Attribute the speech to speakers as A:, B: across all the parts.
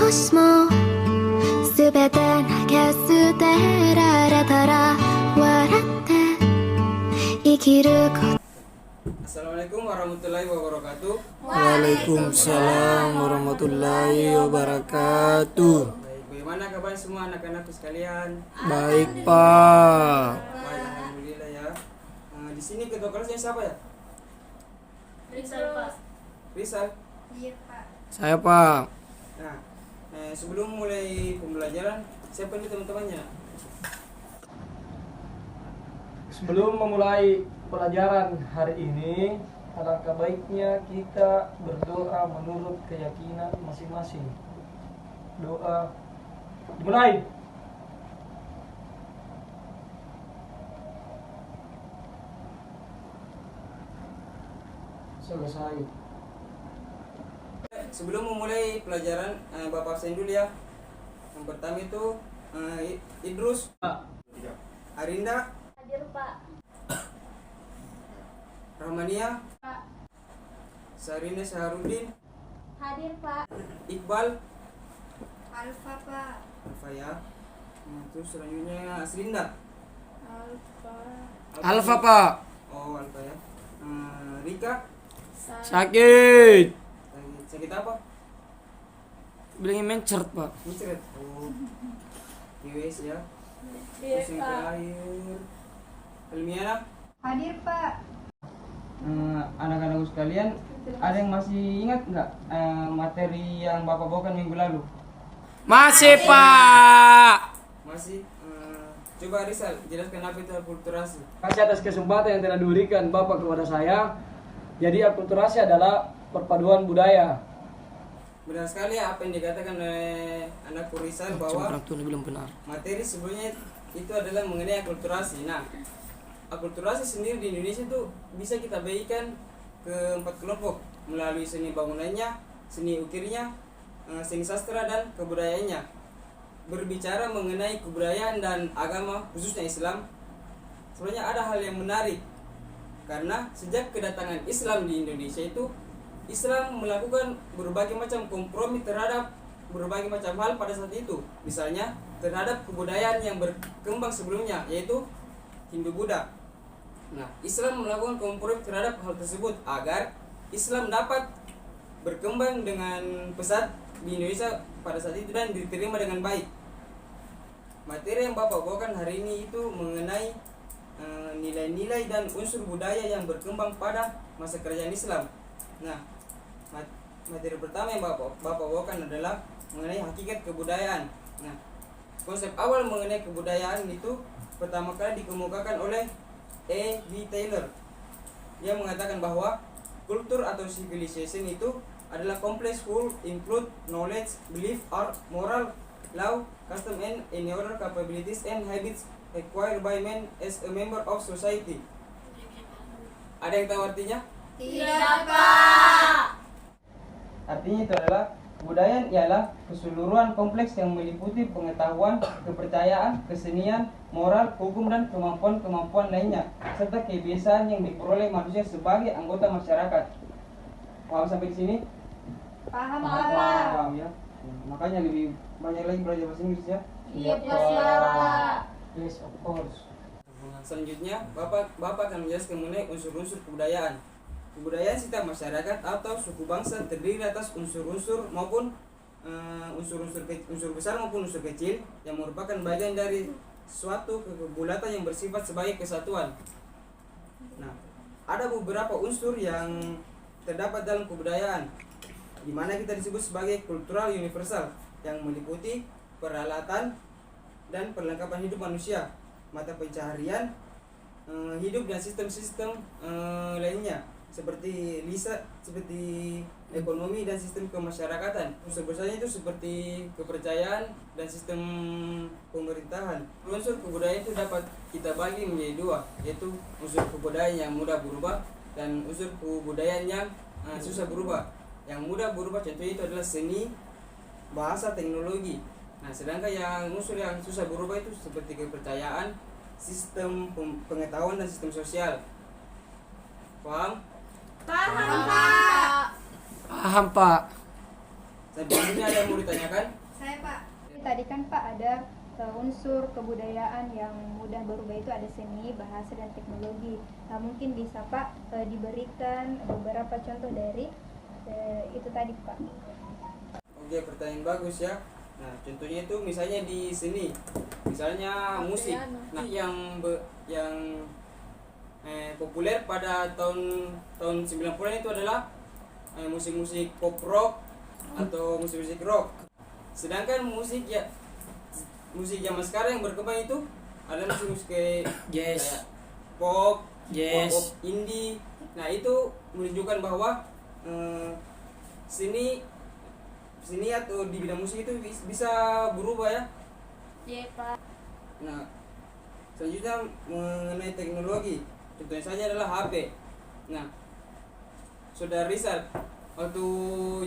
A: しもすべて投げ捨てられたら笑って生きること
B: Assalamualaikum warahmatullahi wabarakatuh.
C: Waalaikumsalam warahmatullahi wabarakatuh.
B: Baik, bagaimana kabar semua anak-anakku sekalian?
C: Baik, Pak.
B: Baik, alhamdulillah ya. Di sini ketua kelasnya siapa ya?
D: Rizal, Pak.
B: Rizal.
D: Iya, Pak.
C: Saya, Pak.
B: Nah, sebelum mulai pembelajaran, siapa ini teman-temannya?
E: Sebelum memulai pelajaran hari ini, alangkah baiknya kita berdoa menurut keyakinan masing-masing. Doa dimulai. Selesai.
B: Sebelum memulai pelajaran, Bapak absen dulu ya. Yang pertama itu Idrus, Arinda,
D: Hadir, Pak.
B: Rahmania,
D: Pak.
B: Sarina Syahrudin,
D: Hadir, Pak.
B: Iqbal,
D: Alfa, Pak.
B: Alfa ya. Terus selanjutnya Asrinda.
D: Alfa.
C: Alfa, Pak.
B: Oh, Alfa ya. Rika,
C: Sakit.
B: sakit apa?
C: Bilangin mencret, Pak.
B: Micret. Oh. Kiwis ya.
D: Iya,
B: Terus yang
D: Pak.
B: terakhir Elmiana.
D: Hadir, Pak.
B: Anak-anakku sekalian, ada yang masih ingat nggak materi yang Bapak bawakan minggu lalu?
C: Masih, Pak.
B: Masih? Coba Rizal, jelaskan apa itu akulturasi.
E: Kasih atas kesempatan yang telah diberikan Bapak kepada saya. Jadi akulturasi adalah perpaduan budaya.
B: Benar sekali apa yang dikatakan oleh anakku Rizal bahwa
C: Orang tua belum benar.
B: materi sebelumnya itu adalah mengenai akulturasi. Nah, akulturasi sendiri di Indonesia itu bisa kita bagikan ke 4 kelompok melalui seni bangunannya, seni ukirnya, seni sastra dan kebudayaannya. Berbicara mengenai kebudayaan dan agama khususnya Islam, sebenarnya ada hal yang menarik karena sejak kedatangan Islam di Indonesia itu Islam melakukan berbagai macam kompromi terhadap berbagai macam hal pada saat itu. Misalnya terhadap kebudayaan yang berkembang sebelumnya yaitu Hindu-Buddha. Nah, Islam melakukan kompromi terhadap hal tersebut agar Islam dapat berkembang dengan pesat di Indonesia pada saat itu dan diterima dengan baik. Materi yang Bapak bawakan hari ini itu mengenai nilai-nilai dan unsur budaya yang berkembang pada masa kerajaan Islam. Nah, materi pertama yang Bapak bawakan adalah mengenai hakikat kebudayaan. Nah, konsep awal mengenai kebudayaan itu pertama kali dikemukakan oleh E.B. Taylor. Dia mengatakan bahwa kultur atau civilization itu adalah complex whole include knowledge, belief, art, moral, law, custom and any other capabilities and habits acquired by man as a member of society. Ada yang tahu artinya?
D: Tidak, Pak.
B: Artinya itu adalah kebudayaan ialah keseluruhan kompleks yang meliputi pengetahuan, kepercayaan, kesenian, moral, hukum dan kemampuan-kemampuan lainnya serta kebiasaan yang diperoleh manusia sebagai anggota masyarakat. Paham sampai di sini?
D: Paham,
B: Paham,
D: Pak.
B: paham ya. Makanya lebih banyak lagi belajar bahasa Inggris ya.
D: Iya, Pak.
E: Yes, of course.
B: Selanjutnya, Bapak akan menjelaskan mengenai unsur-unsur kebudayaan. Kebudayaan setiap masyarakat atau suku bangsa terdiri atas unsur-unsur maupun unsur besar maupun unsur kecil yang merupakan bagian dari suatu kebulatan yang bersifat sebagai kesatuan. Nah, ada beberapa unsur yang terdapat dalam kebudayaan di mana kita disebut sebagai kultural universal yang meliputi peralatan dan perlengkapan hidup manusia, mata pencaharian hidup dan sistem-sistem lainnya seperti ekonomi dan sistem kemasyarakatan. Unsur besarnya itu seperti kepercayaan dan sistem pemerintahan. Unsur kebudayaan itu dapat kita bagi menjadi dua, yaitu unsur kebudayaan yang mudah berubah dan unsur kebudayaan yang susah berubah. Yang mudah berubah contohnya itu adalah seni, bahasa, teknologi. Nah, sedangkan yang unsur yang susah berubah itu seperti kepercayaan, sistem pengetahuan dan sistem sosial. Paham?
D: Paham, Pak.
C: Paham, Pak.
B: Sebelumnya ada yang mau ditanyakan?
D: Saya Pak. Tadi kan Pak ada unsur kebudayaan yang mudah berubah itu ada seni, bahasa, dan teknologi. Nah, mungkin bisa Pak diberikan beberapa contoh dari itu tadi Pak.
B: Oke, pertanyaan bagus ya. Nah, contohnya itu misalnya di seni, misalnya musik. Nah, yang populer pada tahun 90-an itu adalah musik-musik pop rock atau musik-musik rock. Sedangkan musik zaman sekarang yang berkembang itu ada musik-musik kayak
C: Yes.
B: pop,
C: Yes.
B: pop indie. Nah, itu menunjukkan bahwa seni atau di bidang musik itu bisa berubah ya.
F: Iya Pak.
B: Nah, selanjutnya mengenai teknologi, contohnya saja adalah HP. Nah, Saudara Rizal, waktu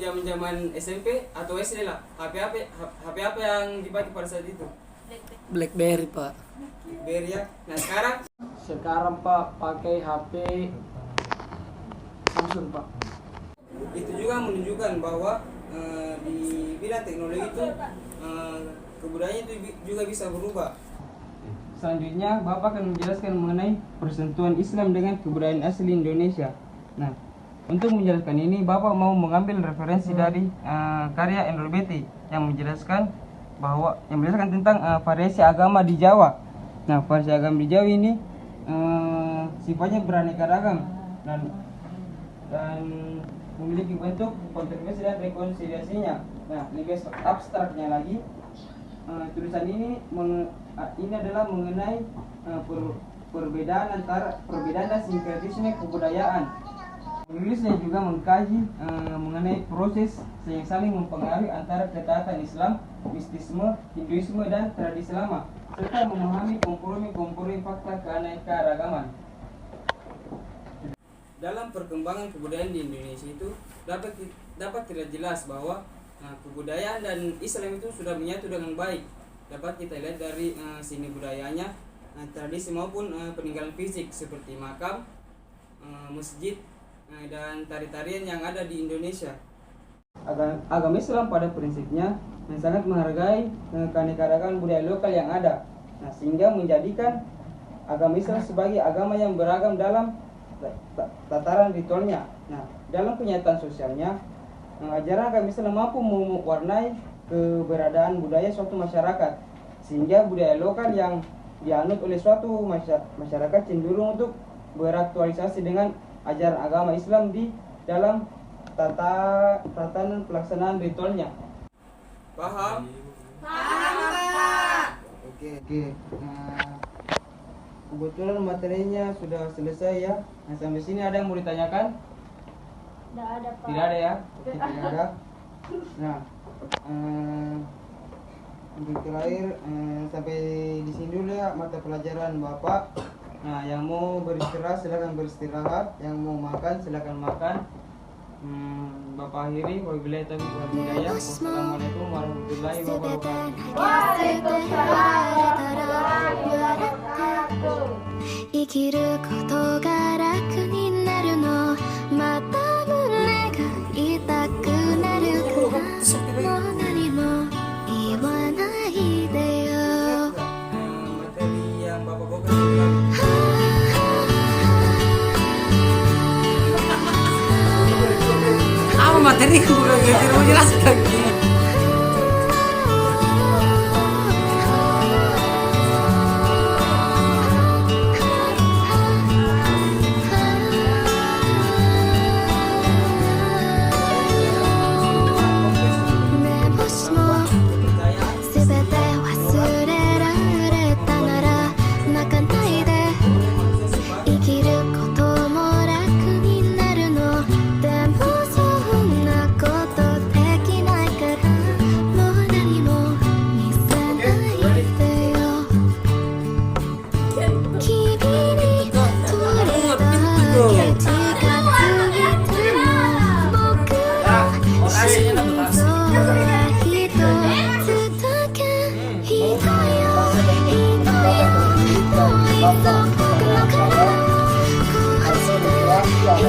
B: zaman SMP atau SD lah, HP apa yang dipakai pada saat itu?
C: Blackberry Pak.
B: BlackBerry ya. Nah,
E: Sekarang Pak pakai HP Samsung Pak.
B: itu juga menunjukkan bahwa di bidang teknologi itu kebudayaan itu juga bisa berubah. Selanjutnya Bapak akan menjelaskan mengenai persentuhan Islam dengan kebudayaan asli Indonesia. Nah, untuk menjelaskan ini Bapak mau mengambil referensi dari karya Endro Betty yang menjelaskan tentang variasi agama di Jawa. Nah, variasi agama di Jawa ini sifatnya beraneka ragam dan memiliki bentuk kontroversi dan rekonsiliasinya. Nah, lebih abstraknya lagi, tulisan ini adalah mengenai perbedaan dan sinkretisme kebudayaan. Penulisnya juga mengkaji mengenai proses yang saling mempengaruhi antara ketaatan Islam, mistisme, Hinduisme, dan tradisi lama, serta memahami kompromi fakta keanekaragaman. Dalam perkembangan kebudayaan di Indonesia itu dapat tidak jelas bahwa kebudayaan dan Islam itu sudah menyatu dengan baik. Dapat kita lihat dari seni budayanya, tradisi maupun peninggalan fisik seperti makam, masjid, dan tari-tarian yang ada di Indonesia. Agama Islam pada prinsipnya sangat menghargai keanekaragaman budaya lokal yang ada. Nah, sehingga menjadikan agama Islam sebagai agama yang beragam dalam tataran ritualnya. Nah, dalam kenyataan sosialnya, ajaran agama Islam mampu mewarnai keberadaan budaya suatu masyarakat, sehingga budaya lokal yang dianut oleh suatu masyarakat cenderung untuk beraktualisasi dengan ajaran agama Islam di dalam tatanan pelaksanaan ritualnya. Paham?
F: Paham Pak.
B: Oke. Kebetulan materinya sudah selesai ya. Nah, sampai sini ada yang mau ditanyakan?
D: Tidak ada Pak.
B: Tidak ada ya? Oke, tidak ada. Nah, untuk terakhir sampai di sini dulu ya mata pelajaran Bapak. Nah, yang mau beristirahat silakan beristirahat, yang mau makan silakan makan. Bapak akhiri, wabillahi taufiq wal hidayah. Wassalamualaikum warahmatullahi wabarakatuh.
A: 生きることが楽になるのまた胸が痛くなるからもう何も言わないでよ
B: Materi yang Bapak bawa
C: Apa materi bukan mau jelaskan lagi.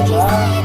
A: Bye.